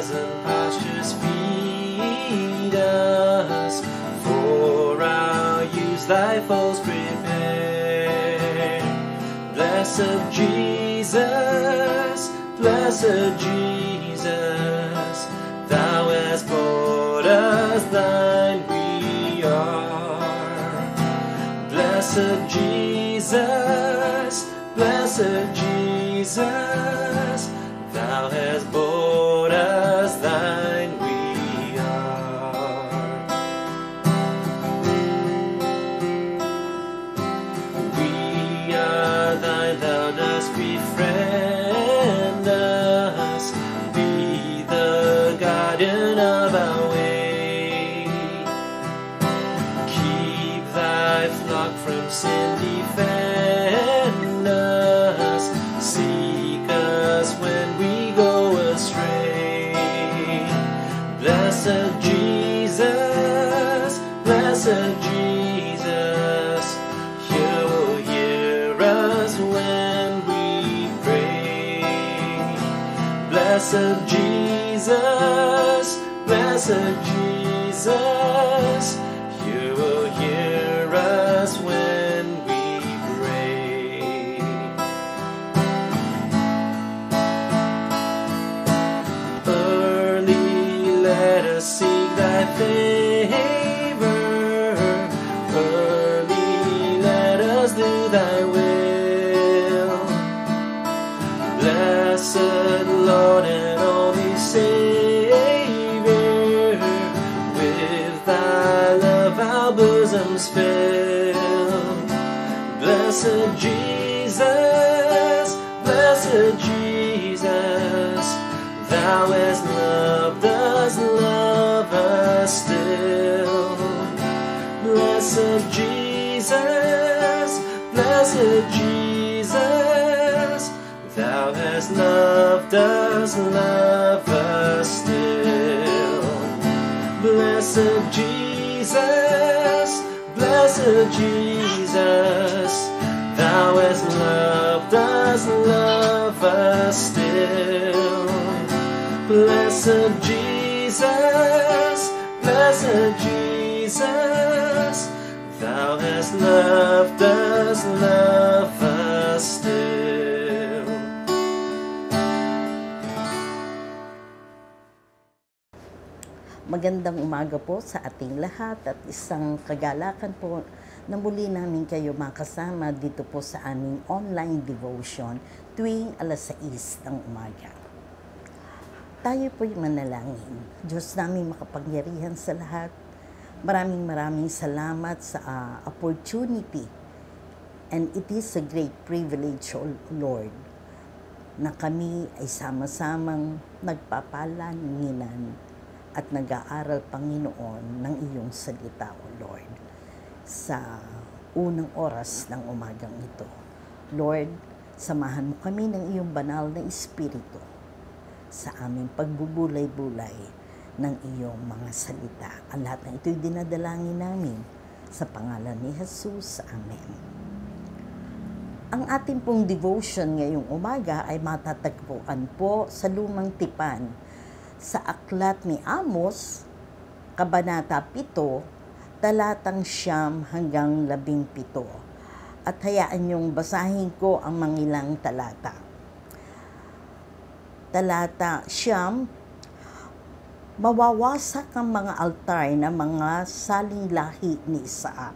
pleasant pastures feed us, for our use thy foes prepare. Blessed Jesus, blessed Jesus, thou hast brought us thine we are. Blessed Jesus, blessed Jesus, thou hast brought us thine we are. We are thine, thou dost befriend us, be the guardian of our way. Keep thy flock from sin, defend us, seek us when we go astray. Blessed Jesus, blessed Jesus, you will hear us when we pray. Blessed Jesus, blessed Jesus, you will hear us when we pray. Early let us seek thy favor, early let us do thy will. Blessed Lord and only Savior, with thy love our bosoms fill. Blessed Jesus, blessed Jesus, thou hast loved us, love us still. Blessed Jesus, blessed Jesus, thou hast loved us, love us still. Blessed Jesus, blessed Jesus, thou hast loved us, love us still. Blessed Jesus, blessed Jesus, thou hast loved us, love us still. Magandang umaga po sa ating lahat at isang kagalakan po na muli namin kayo makasama dito po sa aming online devotion tuwing alas 6 ng umaga. Tayo po'y manalangin. Diyos namin makapangyarihan sa lahat, maraming salamat sa opportunity, and it is a great privilege, O Lord, na kami ay sama-samang nagpapalanginan at nag-aaral, Panginoon, ng iyong salita, O Lord, sa unang oras ng umagang ito. Lord, samahan mo kami ng iyong banal na Espiritu sa aming pagbubulay-bulay ng iyong mga salita. Ang lahat ng ito'y dinadalangin namin sa pangalan ni Jesus. Amen. Ang ating pong devotion ngayong umaga ay matatagpuan po sa Lumang Tipan, sa aklat ni Amos, Kabanata 7, talatang 9 hanggang 17. At hayaan niyong basahin ko ang mangilang talata. Talata 9, mawawasak ang mga altar ng mga saling lahi ni Isaac.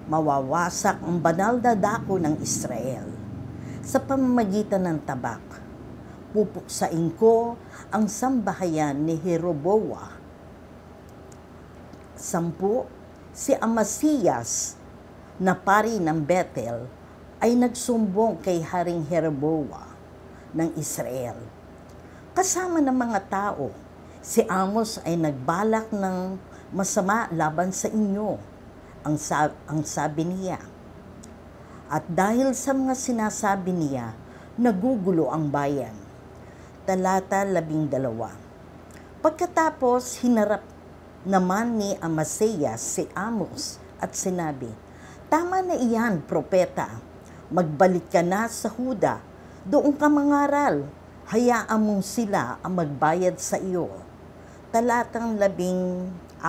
Mawawasak ang banal na dako ng Israel sa pamamagitan ng tabak. Pupuksain ko ang sambahayan ni Jeroboam. 10, si Amasiyas na pari ng Bethel ay nagsumbong kay Haring Jeroboam ng Israel. Kasama ng mga tao, si Amos ay nagbalak ng masama laban sa inyo, ang sabi niya. At dahil sa mga sinasabi niya, nagugulo ang bayan. Talata 12. Pagkatapos, hinarap naman ni Amasiyas si Amos at sinabi, tama na iyan, propeta. Magbalik ka na sa Huda. Doon ka mangaral hayaan mong sila ang magbayad sa iyo. Talatang 14.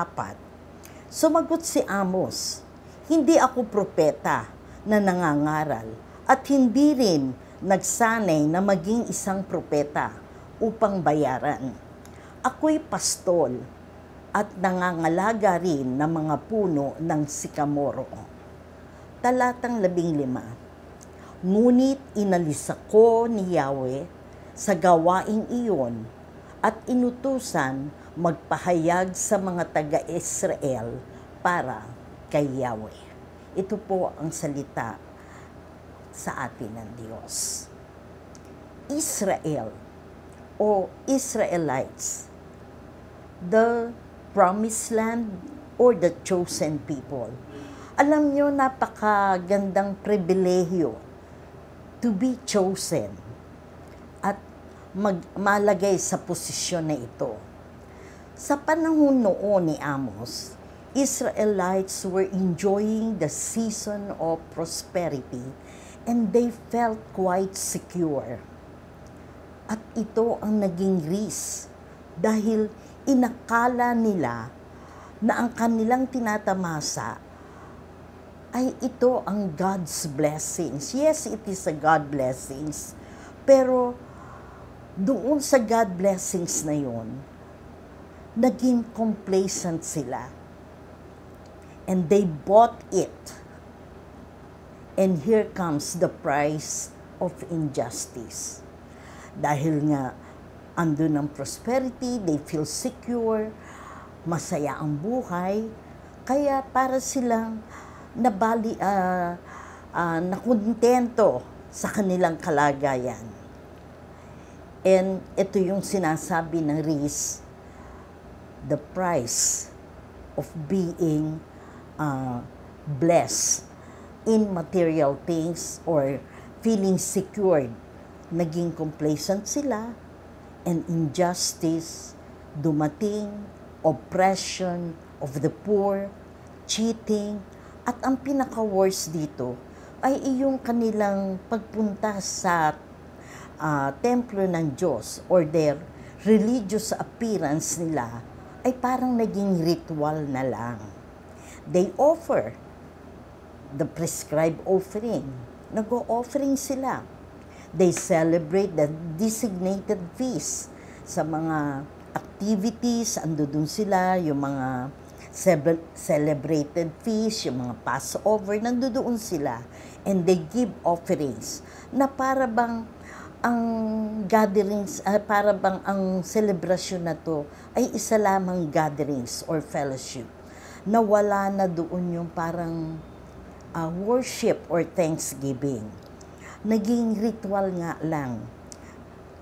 Sumagot si Amos, hindi ako propeta na nangangaral at hindi rin nagsanay na maging isang propeta upang bayaran. Ako'y pastol at nangangalaga rin ng mga puno ng sikamoro. Talatang 15. Ngunit inalis ako ni Yahweh sa gawaing iyon at inutusan magpahayag sa mga taga-Israel para kay Yahweh. Ito po ang salita sa atin ng Diyos. Israel o Israelites, the promised land or the chosen people. Alam nyo, napakagandang pribilehyo to be chosen at malagay sa posisyon na ito. Sa panahon noon ni Amos, Israelites were enjoying the season of prosperity and they felt quite secure. At ito ang naging risk dahil inakala nila na ang kanilang tinatamasa ay ito ang God's blessings. Yes, it is a God blessings. Pero doon sa God blessings na yun, naging complacent sila. And they bought it. And here comes the price of injustice. Dahil nga andun ang prosperity, they feel secure, masaya ang buhay, kaya para silang nakontento sa kanilang kalagayan. And ito yung sinasabi ng Rees, the price of being blessed in material things or feeling secured. Naging complacent sila and injustice dumating, oppression of the poor, cheating, at ang pinaka-worst dito ay iyong kanilang pagpunta sa templo ng Diyos or their religious appearance nila ay parang naging ritual na lang. They offer the prescribed offering. Nag-o-offering sila. They celebrate the designated feast. Sa mga activities, andun sila, yung mga celebrated feast, yung mga Passover, nandoon sila. And they give offerings na para bang ang gatherings, para bang ang celebration na to ay isa lamang gatherings or fellowship. Nawala na doon yung parang worship or thanksgiving. Naging ritual nga lang.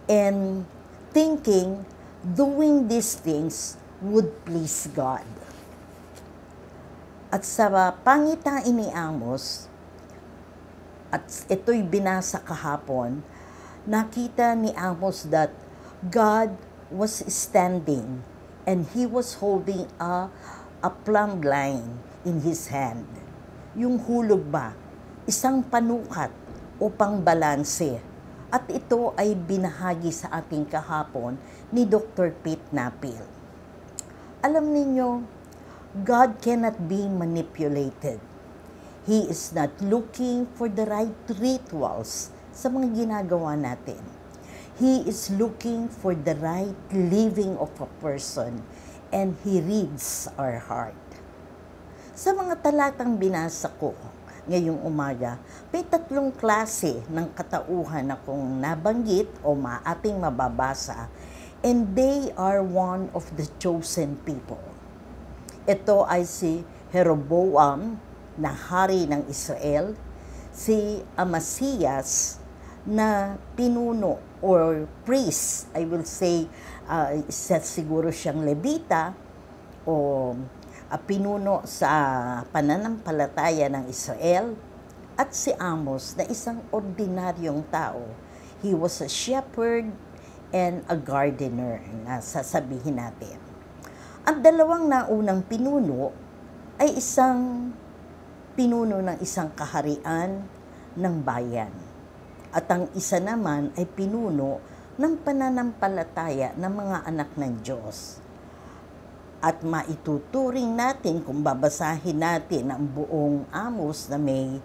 And thinking, doing these things would please God. At sa pangitain ni Amos, at ito'y binasa kahapon, nakita ni Amos that God was standing and He was holding a plumb line in His hand. Yung hulog ba, isang panukat o pangbalanse. At ito ay binahagi sa ating kahapon ni Dr. Pete Napil. Alam ninyo, God cannot be manipulated. He is not looking for the right rituals sa mga ginagawa natin. He is looking for the right living of a person and He reads our heart. Sa mga talatang binasa ko ngayong umaga, may 3 klase ng katauhan akong nabanggit o ating mababasa, and they are one of the chosen people. Ito ay si Jeroboam na hari ng Israel, si Amasias na pinuno or priest, I will say, siguro siyang Levita o pinuno sa pananampalataya ng Israel, at si Amos na isang ordinaryong tao. He was a shepherd and a gardener, na sasabihin natin. Ang dalawang naunang pinuno ay isang pinuno ng isang kaharian ng bayan. At ang isa naman ay pinuno ng pananampalataya ng mga anak ng Diyos. At maituturing natin kung babasahin natin ang buong Amos na may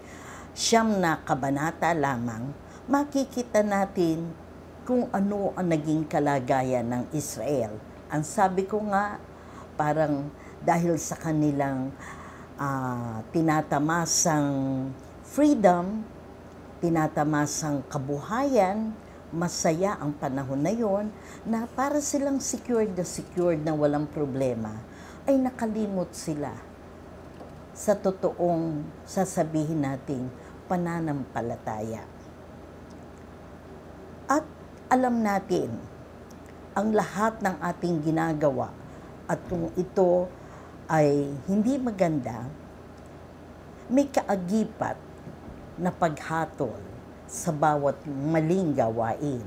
9 na kabanata lamang, makikita natin kung ano ang naging kalagayan ng Israel. Ang sabi ko nga, parang dahil sa kanilang tinatamasang freedom, tinatamasang kabuhayan, masaya ang panahon na yon, na para silang secured na walang problema, ay nakalimot sila sa totoong sasabihin nating pananampalataya. At alam natin, ang lahat ng ating ginagawa, at kung ito ay hindi maganda, may kaagipat na paghatol sa bawat maling gawain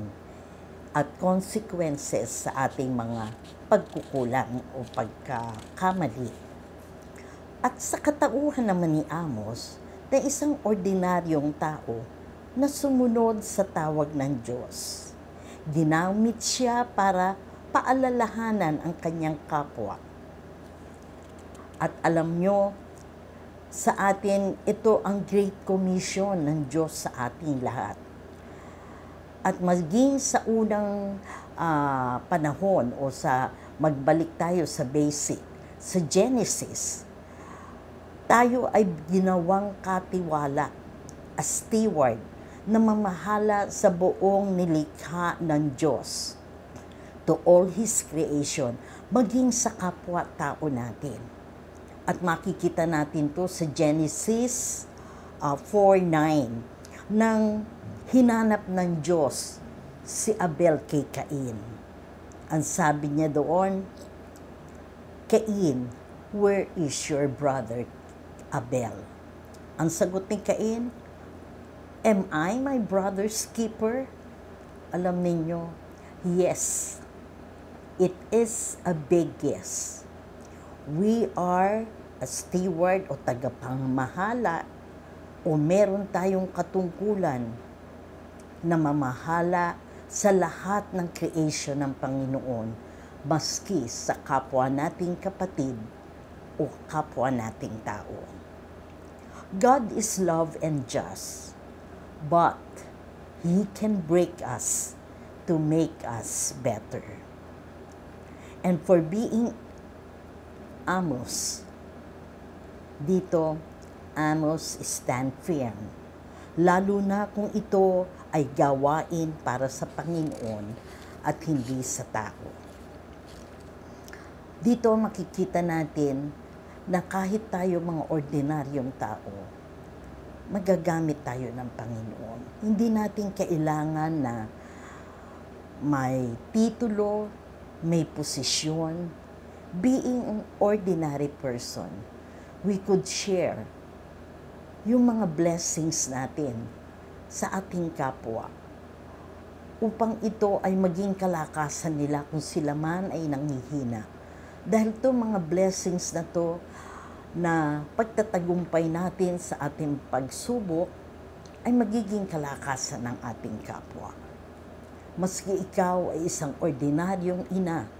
at consequences sa ating mga pagkukulang o pagkakamali. At sa katauhan naman ni Amos, na isang ordinaryong tao na sumunod sa tawag ng Diyos. Ginamit siya para paalalahanan ang kanyang kapwa. At alam nyo, sa atin, ito ang Great Commission ng Diyos sa ating lahat. At maging sa unang panahon o sa magbalik tayo sa basic, sa Genesis, tayo ay ginawang katiwala, as steward, na mamahala sa buong nilikha ng Diyos, to all His creation, maging sa kapwa-tao natin. At makikita natin to sa Genesis 4:9, nang hinanap ng Diyos si Abel kay Cain. Ang sabi niya doon, Cain, where is your brother Abel? Ang sagot ni Cain, am I my brother's keeper? Alam ninyo, yes, it is a big yes. We are a steward o tagapangmahala o meron tayong katungkulan na mamahala sa lahat ng creation ng Panginoon, maski sa kapwa nating kapatid o kapwa nating tao. God is love and just, but He can break us to make us better. And for being Amos, dito, Amos stand firm, lalo na kung ito ay gawain para sa Panginoon at hindi sa tao. Dito makikita natin na kahit tayo mga ordinaryong tao, magagamit tayo ng Panginoon. Hindi natin kailangan na may titulo, may posisyon. Being an ordinary person, we could share yung mga blessings natin sa ating kapwa upang ito ay maging kalakasan nila kung sila man ay nanghihina. Dahil to mga blessings na to na pagtatagumpay natin sa ating pagsubok ay magiging kalakasan ng ating kapwa. Maski ikaw ay isang ordinaryong ina,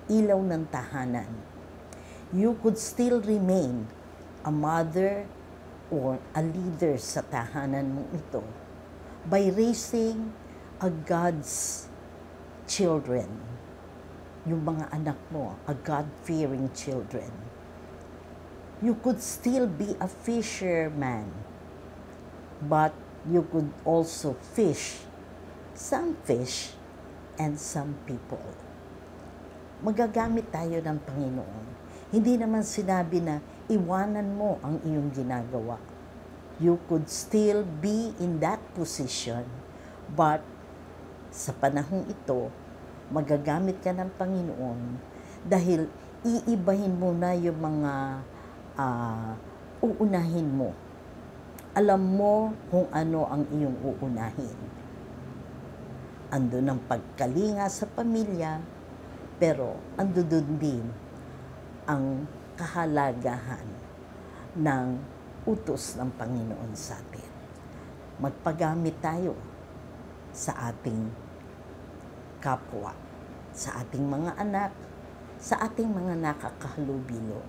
ilaw ng tahanan, you could still remain a mother or a leader sa tahanan mong ito by raising a God's children, yung mga anak mo, a God-fearing children. You could still be a fisherman, but you could also fish some fish and some people. Magagamit tayo ng Panginoon. Hindi naman sinabi na iwanan mo ang iyong ginagawa. You could still be in that position, but sa panahong ito, magagamit ka ng Panginoon dahil iibahin mo na yung mga uunahin mo. Alam mo kung ano ang iyong uunahin. Ando ng pagkalinga sa pamilya, pero ando din ang kahalagahan ng utos ng Panginoon sa atin. Magpagamit tayo sa ating kapwa, sa ating mga anak, sa ating mga nakakahalubilo.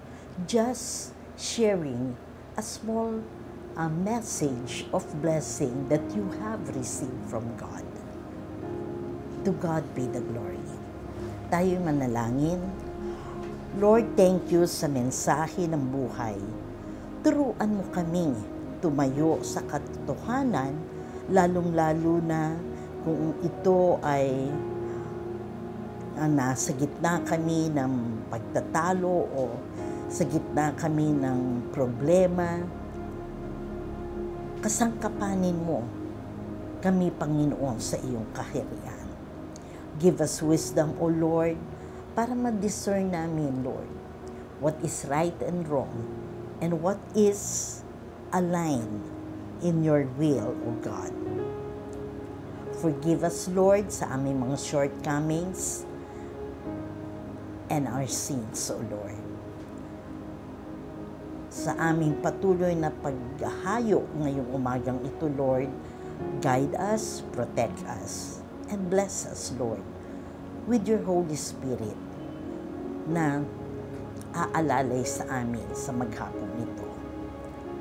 Just sharing a small message of blessing that you have received from God. To God be the glory. Tayo manalangin. Lord, thank you sa mensahe ng buhay. Turuan mo kaming tumayo sa katotohanan, lalong-lalo na kung ito ay nasa gitna kami ng pagtatalo o sa gitna kami ng problema. Kasangkapanin mo kami, Panginoon, sa iyong kaharian. Give us wisdom, O Lord, para ma-discern namin, Lord, what is right and wrong and what is aligned in your will, O God. Forgive us, Lord, sa aming mga shortcomings and our sins, O Lord. Sa aming patuloy na paghahayo ngayong umagang ito, Lord, guide us, protect us, and bless us, Lord, with your Holy Spirit na aalalay sa amin sa maghapon nito.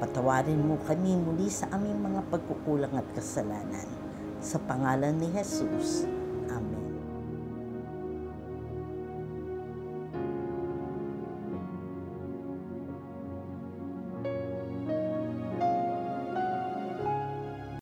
Patawarin mo kami muli sa aming mga pagkukulang at kasalanan. Sa pangalan ni Jesus.